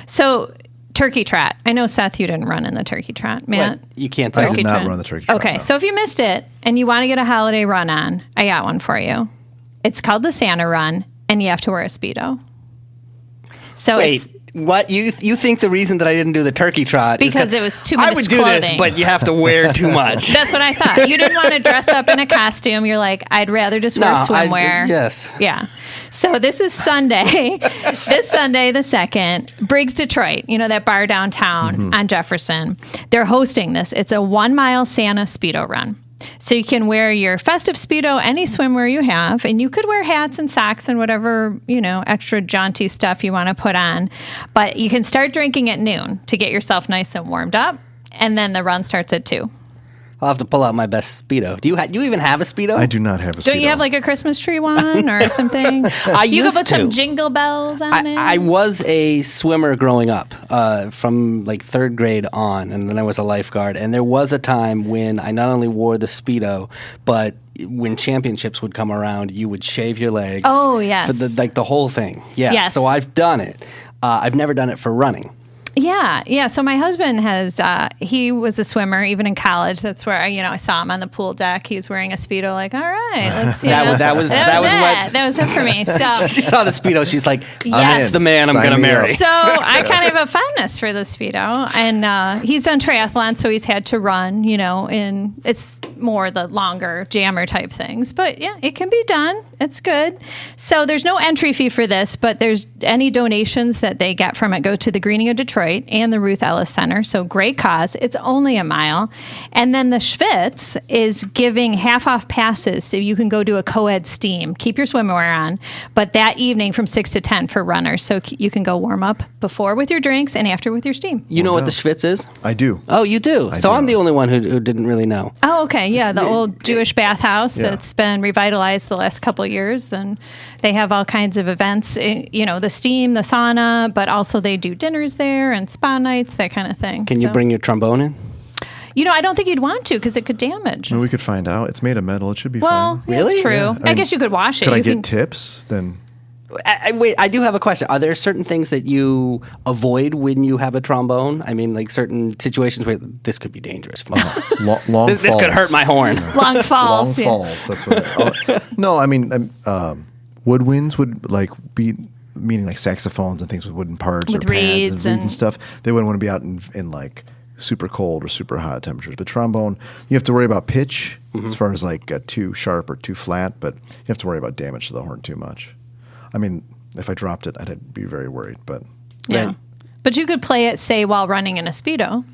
So Turkey Trot. I know, Seth, you didn't run in the Turkey Trot. Matt? What? You can't I tell. did not Trot. run the Turkey Trot. Okay, no. so if you missed it and you want to get a holiday run on, I got one for you. It's called the Santa Run, and you have to wear a Speedo. So Wait, what? You think the reason that I didn't do the turkey trot is because it was too much I would do clothing. this, but you have to wear too much. That's what I thought. You didn't want to dress up in a costume. You're like, I'd rather just wear swimwear. Yes. Yeah. So this is Sunday. This Sunday, the 2nd, Briggs, Detroit, that bar downtown on Jefferson. They're hosting this. It's a 1 mile Santa Speedo run. So you can wear your festive Speedo, any swimwear you have, and you could wear hats and socks and whatever, extra jaunty stuff you want to put on. But you can start drinking at noon to get yourself nice and warmed up. And then the run starts at 2. I'll have to pull out my best Speedo. Do you even have a Speedo? I do not have a Speedo. Don't you have like a Christmas tree one or something? You could put some jingle bells on it. I was a swimmer growing up from like 3rd grade on, and then I was a lifeguard. And there was a time when I not only wore the Speedo, but when championships would come around, you would shave your legs. Oh, yes. For the whole thing. Yes. So I've done it. I've never done it for running. Yeah. So my husband he was a swimmer even in college. That's where I saw him on the pool deck. He was wearing a Speedo. Like, all right, let's see. That was it for me. So she saw the Speedo. She's like, yes. That's the man I'm going to marry. So I kind of have a fondness for the Speedo, and he's done triathlon, so he's had to run. And it's more the longer jammer type things. But yeah, it can be done. It's good. So there's no entry fee for this, but there's any donations that they get from it go to the Greening of Detroit and the Ruth Ellis Center. So great cause. It's only a mile. And then the Schwitz is giving half off passes so you can go do a co-ed steam. Keep your swimwear on. But that evening from 6 to 10 for runners. So you can go warm up before with your drinks and after with your steam. You know what the Schwitz is? I do. Oh, you do? So I'm the only one who didn't really know. Oh, okay. Yeah, the old Jewish bathhouse that's been revitalized the last couple of years. And they have all kinds of events, the steam, the sauna, but also they do dinners there and spa nights, that kind of thing. Can you bring your trombone in? I don't think you'd want to because it could damage. Well, we could find out. It's made of metal. It should be fine. Well, really? That's true. Yeah. I guess you could wash it. Could I get tips then? Wait, I do have a question. Are there certain things that you avoid when you have a trombone? I mean, like certain situations where this could be dangerous. Long falls. This could hurt my horn. Long falls. Long falls. That's what. No, I mean, woodwinds would be. Meaning like saxophones and things with wooden parts with or pads reeds and stuff. They wouldn't want to be out in like super cold or super hot temperatures. But trombone, you have to worry about pitch as far as like too sharp or too flat, but you have to worry about damage to the horn too much. I mean, if I dropped it, I'd be very worried. But yeah, right. But you could play it, say, while running in a Speedo.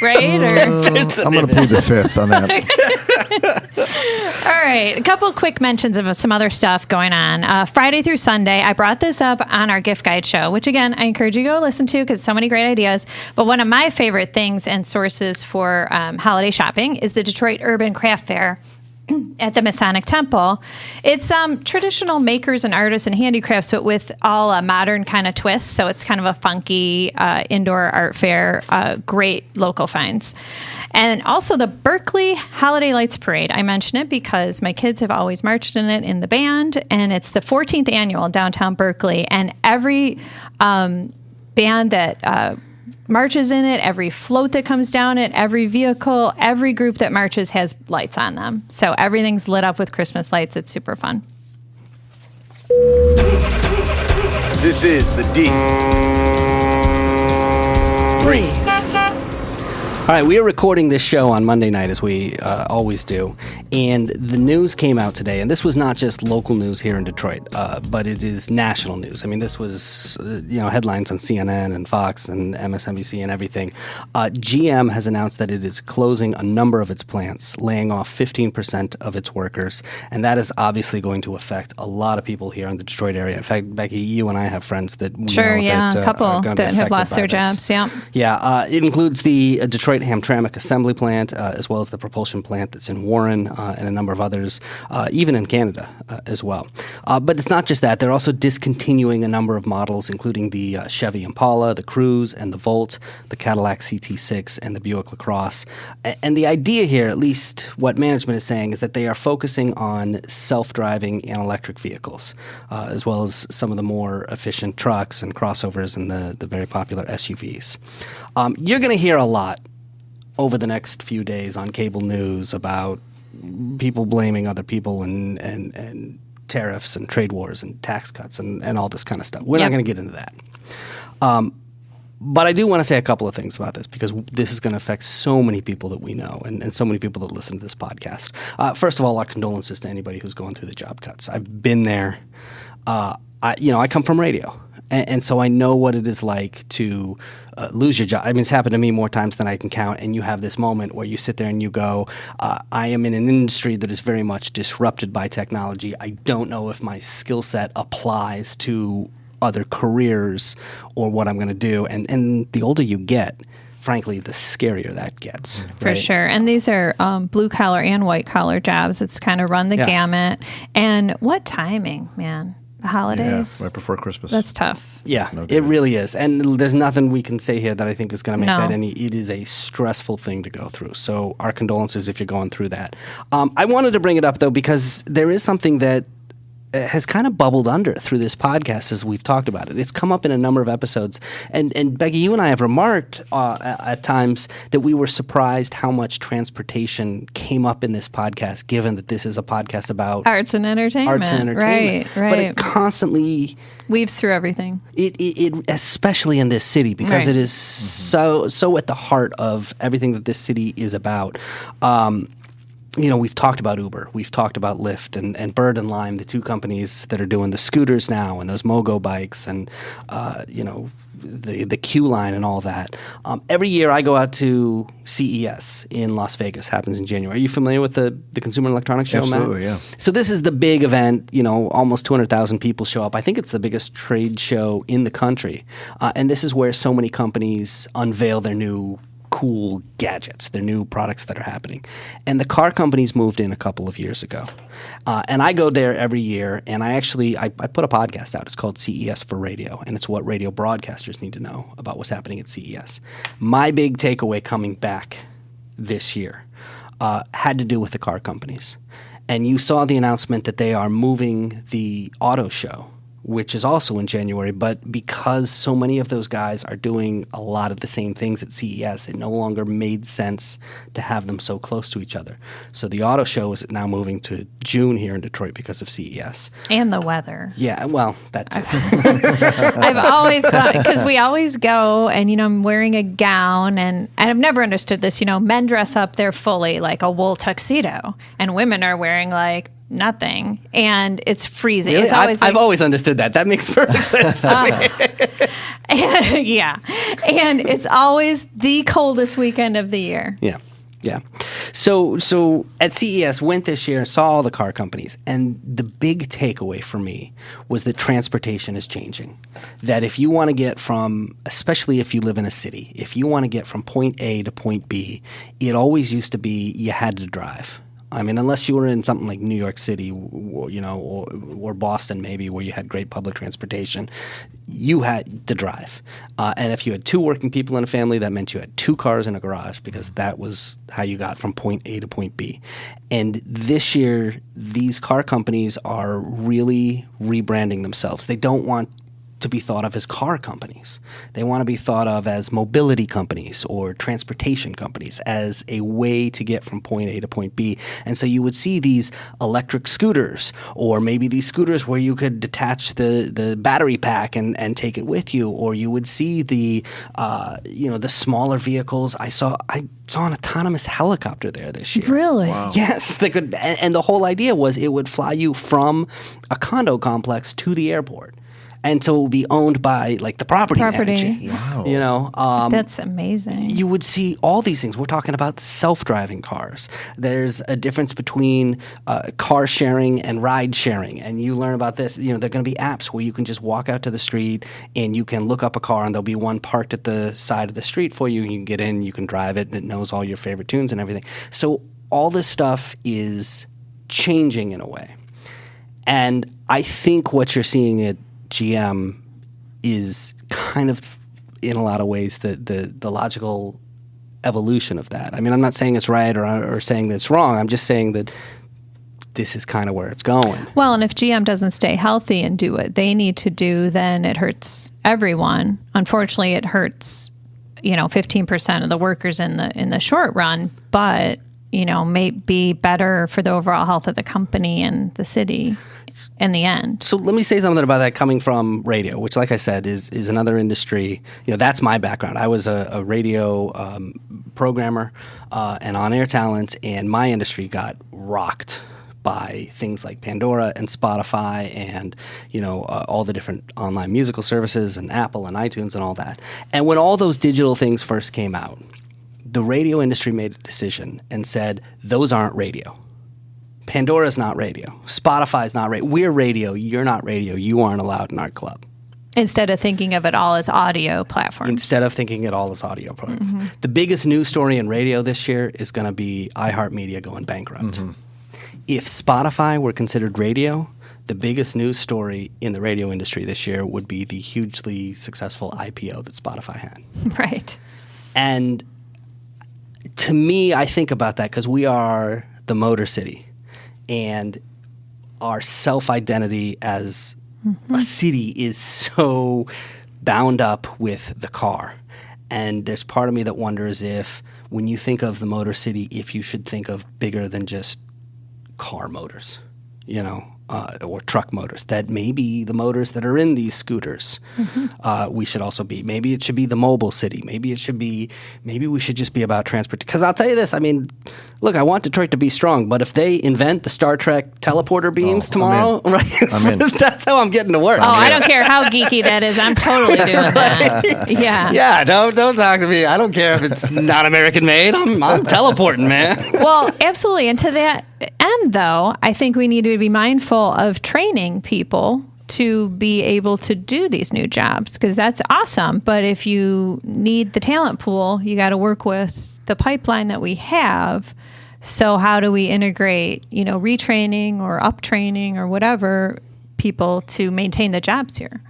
Right? I'm going to plead the fifth on that. All right. A couple quick mentions of some other stuff going on. Friday through Sunday, I brought this up on our gift guide show, which, again, I encourage you to go listen to because so many great ideas. But one of my favorite things and sources for holiday shopping is the Detroit Urban Craft Fair at the Masonic Temple. It's traditional makers and artists and handicrafts, but with all a modern kind of twist. So it's kind of a funky indoor art fair, great local finds. And also the Berkeley Holiday Lights Parade. I mention it because my kids have always marched in it in the band, and it's the 14th annual in downtown Berkeley. And every band that marches in it, every float that comes down it, every vehicle, every group that marches has lights on them. So everything's lit up with Christmas lights. It's super fun. This is the D3. All right, we are recording this show on Monday night, as we always do, and the news came out today, and this was not just local news here in Detroit, but it is national news. I mean, this was, headlines on CNN and Fox and MSNBC and everything. GM has announced that it is closing a number of its plants, laying off 15% of its workers, and that is obviously going to affect a lot of people here in the Detroit area. In fact, Becky, you and I have friends that we know that a couple that have lost their jobs, Yeah, it includes the Detroit Hamtramck Assembly Plant, as well as the propulsion plant that's in Warren and a number of others, even in Canada as well. But it's not just that. They're also discontinuing a number of models, including the Chevy Impala, the Cruze, and the Volt, the Cadillac CT6, and the Buick LaCrosse. And the idea here, at least what management is saying, is that they are focusing on self-driving and electric vehicles, as well as some of the more efficient trucks and crossovers and the very popular SUVs. You're going to hear a lot over the next few days on cable news about people blaming other people and tariffs and trade wars and tax cuts and all this kind of stuff. We're not Yep. going to get into that. But I do want to say a couple of things about this because this is going to affect so many people that we know and so many people that listen to this podcast. First of all, our condolences to anybody who's going through the job cuts. I've been there. I come from radio, and so I know what it is like to lose your job. I mean, it's happened to me more times than I can count, and you have this moment where you sit there and you go, I am in an industry that is very much disrupted by technology. I don't know if my skill set applies to other careers or what I'm going to do. And the older you get, frankly, the scarier that gets. For right? sure. And these are blue collar and white collar jobs. It's kind of run the gamut. And what timing, man. The holidays. Yeah, right before Christmas. That's tough. Yeah, no it good. really is. And there's nothing we can say here that I think is going to make No. that any. It is a stressful thing to go through. So our condolences if you're going through that. I wanted to bring it up, though, because there is something that has kind of bubbled under through this podcast as we've talked about it. It's come up in a number of episodes. And Becky, you and I have remarked at times that we were surprised how much transportation came up in this podcast, given that this is a podcast about Arts and entertainment. Right. But it constantly weaves through everything. It especially in this city because Right. it is so at the heart of everything that this city is about. We've talked about Uber, we've talked about Lyft and Bird and Lime, the two companies that are doing the scooters now and those Mogo bikes and the Q line and all that. Every year I go out to CES in Las Vegas. Happens in January. Are you familiar with the Consumer Electronics Show, Matt? Absolutely, yeah. So this is the big event. Almost 200,000 people show up. I think it's the biggest trade show in the country, and this is where so many companies unveil their new cool gadgets, their new products that are happening. And the car companies moved in a couple of years ago. And I go there every year, and I put a podcast out. It's called CES for Radio, and it's what radio broadcasters need to know about what's happening at CES. My big takeaway coming back this year had to do with the car companies. And you saw the announcement that they are moving the auto show, which is also in January, but because so many of those guys are doing a lot of the same things at CES, it no longer made sense to have them so close to each other. So the auto show is now moving to June here in Detroit because of CES. And the weather. Yeah, well, that too. I've always gone, because we always go and, I'm wearing a gown and I've never understood this, men dress up there fully like a wool tuxedo and women are wearing like nothing and it's freezing. Really? It's always I've always understood that. That makes perfect sense to me. yeah. And it's always the coldest weekend of the year. Yeah. So at CES, went this year, saw all the car companies, and the big takeaway for me was that transportation is changing. That if you want to get from, especially if you live in a city, if you want to get from point A to point B, it always used to be you had to drive. I mean, unless you were in something like New York City, or Boston maybe, where you had great public transportation, you had to drive. And if you had two working people in a family, that meant you had two cars in a garage because that was how you got from point A to point B. And this year, these car companies are really rebranding themselves. They don't want to be thought of as car companies. They want to be thought of as mobility companies or transportation companies as a way to get from point A to point B. And so you would see these electric scooters or maybe these scooters where you could detach the battery pack and take it with you, or you would see the smaller vehicles. I saw an autonomous helicopter there this year. Really? Wow. Yes, they could, and the whole idea was it would fly you from a condo complex to the airport. And so it would be owned by like the property manager. Wow. That's amazing. You would see all these things. We're talking about self-driving cars. There's a difference between car sharing and ride sharing. And you learn about this. There are going to be apps where you can just walk out to the street and you can look up a car and there'll be one parked at the side of the street for you. And you can get in, you can drive it, and it knows all your favorite tunes and everything. So all this stuff is changing in a way. And I think what you're seeing at GM is kind of, in a lot of ways, the logical evolution of that. I mean, I'm not saying it's right or saying that it's wrong. I'm just saying that this is kind of where it's going. Well, and if GM doesn't stay healthy and do what they need to do, then it hurts everyone. Unfortunately, it hurts, 15% of the workers in the short run, but may be better for the overall health of the company and the city. in the end. So let me say something about that coming from radio, which, like I said, is another industry. That's my background. I was a radio programmer and on-air talent, and my industry got rocked by things like Pandora and Spotify and, all the different online musical services and Apple and iTunes and all that. And when all those digital things first came out, the radio industry made a decision and said, those aren't radio. Pandora's not radio. Spotify's not radio. We're radio. You're not radio. You aren't allowed in our club. Instead of thinking of it all as audio platforms. Mm-hmm. The biggest news story in radio this year is going to be iHeartMedia going bankrupt. Mm-hmm. If Spotify were considered radio, the biggest news story in the radio industry this year would be the hugely successful IPO that Spotify had. Right. And to me, I think about that because we are the Motor City, and our self-identity as a city is so bound up with the car. And there's part of me that wonders if, when you think of the Motor City, if you should think of bigger than just car motors, or truck motors, that maybe the motors that are in these scooters, we should also be. Maybe it should be the mobile city. Maybe we should just be about transport. Because I'll tell you this, look, I want Detroit to be strong, but if they invent the Star Trek teleporter beams tomorrow, I'm in. That's how I'm getting to work. I don't care how geeky that is. I'm totally doing that. Yeah. Yeah, don't talk to me. I don't care if it's not American made. I'm teleporting, man. Well, absolutely. And to that end, though, I think we need to be mindful of training people to be able to do these new jobs, because that's awesome. But if you need the talent pool, you got to work with the pipeline that we have. So how do we integrate, retraining or uptraining or whatever people to maintain the jobs here?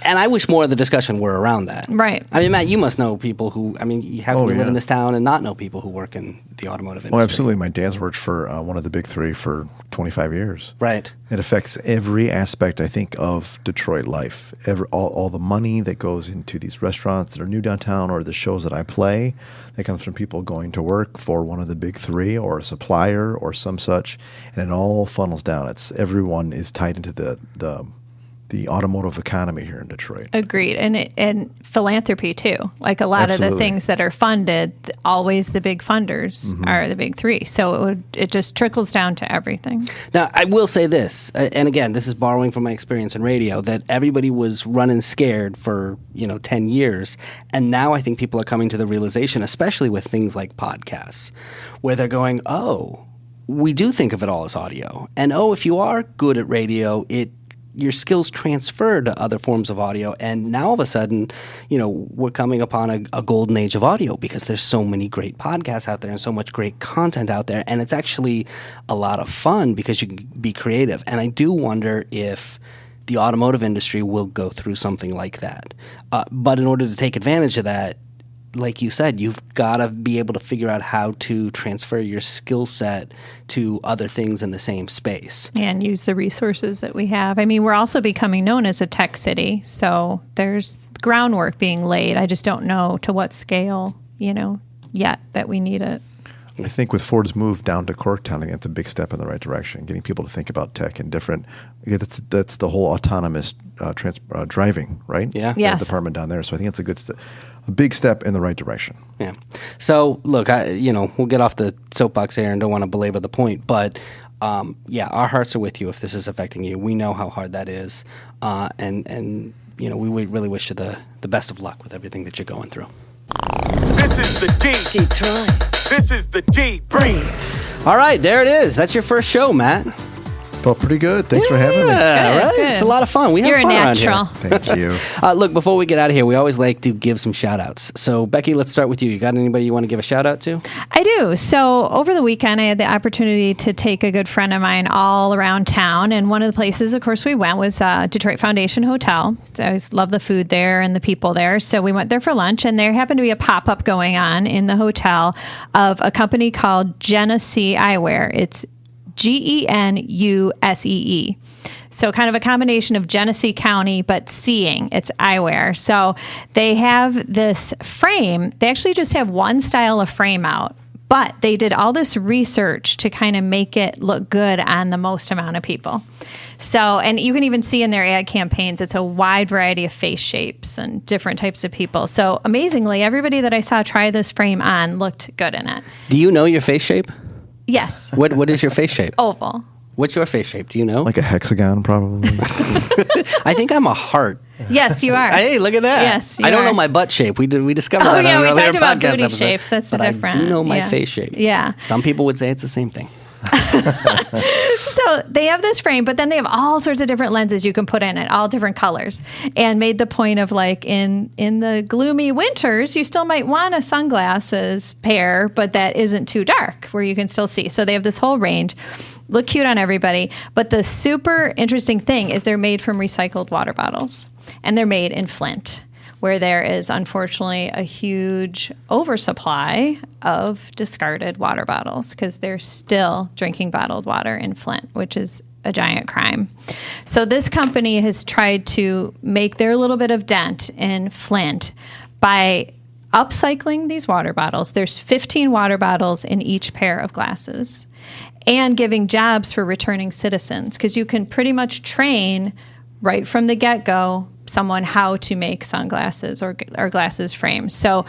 And I wish more of the discussion were around that. Right. Matt, you must know people who, you live in this town and not know people who work in the automotive industry. Oh, absolutely. My dad's worked for one of the big three for 25 years. Right. It affects every aspect, I think, of Detroit life. All the money that goes into these restaurants that are new downtown, or the shows that I play, that comes from people going to work for one of the big three or a supplier or some such, and it all funnels down. Everyone is tied into the automotive economy here in Detroit. Agreed. And philanthropy too. Like a lot Absolutely. of the things that are funded, always the big funders are the big three. So it just trickles down to everything. Now, I will say this, and again, this is borrowing from my experience in radio, that everybody was running scared for, 10 years. And now I think people are coming to the realization, especially with things like podcasts, where they're going, we do think of it all as audio. And if you are good at radio, your skills transfer to other forms of audio, and now all of a sudden, we're coming upon a golden age of audio because there's so many great podcasts out there and so much great content out there, and it's actually a lot of fun because you can be creative. And I do wonder if the automotive industry will go through something like that. But in order to take advantage of that, like you said, you've got to be able to figure out how to transfer your skill set to other things in the same space. And use the resources that we have. We're also becoming known as a tech city, so there's groundwork being laid. I just don't know to what scale, yet that we need it. I think with Ford's move down to Corktown, I think that's a big step in the right direction, getting people to think about tech and different. That's the whole autonomous driving, right? Yeah. Yes. The department down there. So I think it's a big step in the right direction. Yeah. So look, we'll get off the soapbox here and don't want to belabor the point, but our hearts are with you if this is affecting you. We know how hard that is, and we really wish you the best of luck with everything that you're going through. This is the D. Detroit. This is the D. Brave. All right, there it is. That's your first show, Matt. Felt pretty good. Thanks for having me. Yeah, right. Good. It's a lot of fun. We have You're fun a around here. natural. Thank you. Look, before we get out of here, we always like to give some shout-outs. So, Becky, let's start with you. You got anybody you want to give a shout-out to? I do. So over the weekend, I had the opportunity to take a good friend of mine all around town. And one of the places, of course, we went was Detroit Foundation Hotel. I always love the food there and the people there. So we went there for lunch, and there happened to be a pop-up going on in the hotel of a company called Genesee Eyewear. It's Genussee. So kind of a combination of Genesee County, but seeing. It's eyewear. So they have this frame. They actually just have one style of frame out, But they did all this research to kind of make it look good on the most amount of people. So, and you can even see in their ad campaigns, it's a wide variety of face shapes and different types of people. So amazingly, everybody that I saw try this frame on looked good in it. Do you know your face shape? Yes. What is your face shape? Oval. What's your face shape? Do you know? Like a hexagon, probably. I think I'm a heart. Yes, you are. Hey, look at that. Yes, you I don't are. know my butt shape. We discovered that Oh, yeah, on we an earlier talked about podcast booty episode. shapes. That's but different. I do know my Yeah. face shape. Yeah. Some people would say it's the same thing. So they have this frame, but then they have all sorts of different lenses you can put in it, all different colors, and made the point of like in the gloomy winters, you still might want a sunglasses pair, but that isn't too dark where you can still see. So they have this whole range. Look cute on everybody. But the super interesting thing is they're made from recycled water bottles, and they're made in Flint, where there is unfortunately a huge oversupply of discarded water bottles because they're still drinking bottled water in Flint, which is a giant crime. So this company has tried to make their little bit of dent in Flint by upcycling these water bottles. There's 15 water bottles in each pair of glasses, and giving jobs for returning citizens, because you can pretty much train right from the get-go someone how to make sunglasses or glasses frames. So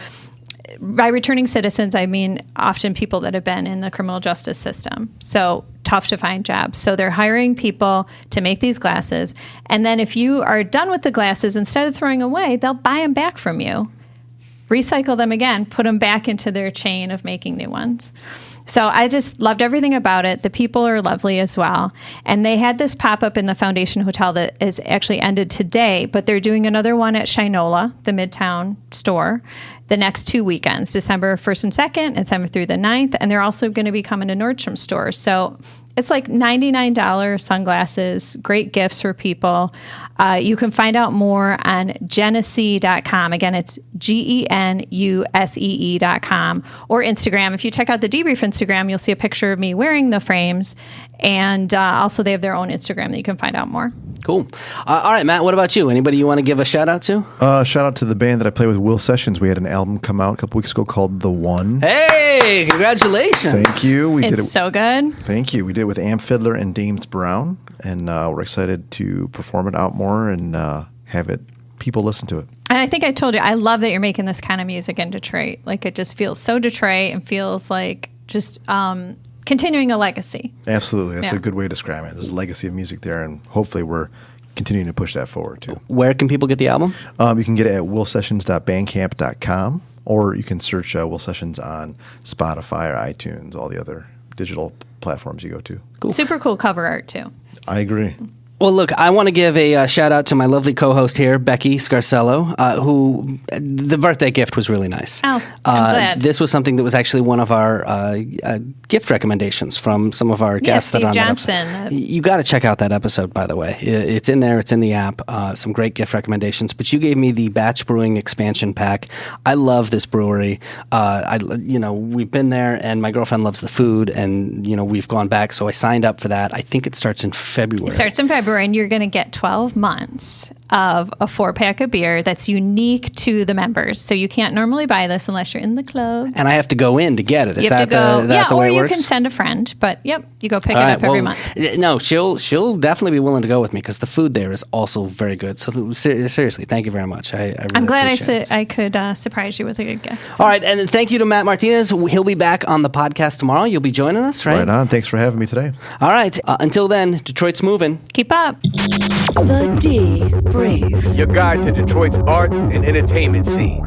by returning citizens, I mean often people that have been in the criminal justice system. So tough to find jobs. So they're hiring people to make these glasses. And then if you are done with the glasses, instead of throwing away, they'll buy them back from you, recycle them again, put them back into their chain of making new ones. So I just loved everything about it. The people are lovely as well. And they had this pop-up in the Foundation Hotel that is actually ended today, but they're doing another one at Shinola, the Midtown store, the next 2 weekends, December 1st and 2nd, and 7th through the 9th. And they're also going to be coming to Nordstrom stores. So it's like $99 sunglasses, great gifts for people. You can find out more on Genesee.com. Again, it's GENUSEE.com, or Instagram. If you check out the Debrief Instagram, you'll see a picture of me wearing the frames. And also they have their own Instagram that you can find out more. Cool. All right, Matt, what about you? Anybody you want to give a shout out to? Shout out to the band that I play with, Will Sessions. We had an album come out a couple weeks ago called The One. Hey, congratulations. Thank you. We did It's it. so good. Thank you. We did it with Amp Fiddler and Dames Brown, and we're excited to perform it out more and have people listen to it. And I think I told you, I love that you're making this kind of music in Detroit. Like, it just feels so Detroit and feels like just continuing a legacy. Absolutely. That's Yeah. a good way to describe it. There's a legacy of music there, and hopefully we're continuing to push that forward, too. Where can people get the album? You can get it at willsessions.bandcamp.com, or you can search Will Sessions on Spotify or iTunes, all the other digital platforms you go to. Cool. Super cool cover art, too. I agree. Well, look, I want to give a shout out to my lovely co-host here, Becky Scarcello, who the birthday gift was really nice. Oh, I'm glad. This was something that was actually one of our gift recommendations from some of our guests that are on Steve that Johnson. episode. You got to check out that episode, by the way. It's in there. It's in the app. Some great gift recommendations. But you gave me the Batch Brewing expansion pack. I love this brewery. We've been there, and my girlfriend loves the food, and we've gone back. So I signed up for that. I think it starts in February. It starts in February, and you're going to get 12 months of a 4-pack of beer that's unique to the members. So you can't normally buy this unless you're in the club. And I have to go in to get it. Is You have that to go, the way it or you works? can send a friend. But you go pick All it right, up every well, month. No, she'll definitely be willing to go with me because the food there is also very good. So seriously, thank you very much. I really I'm glad appreciate it. I could surprise you with a good gift. All right, and thank you to Matt Martinez. He'll be back on the podcast tomorrow. You'll be joining us, right? Right on. Thanks for having me today. All right. Until then, Detroit's moving. Keep up. The Debrief. Your guide to Detroit's arts and entertainment scene.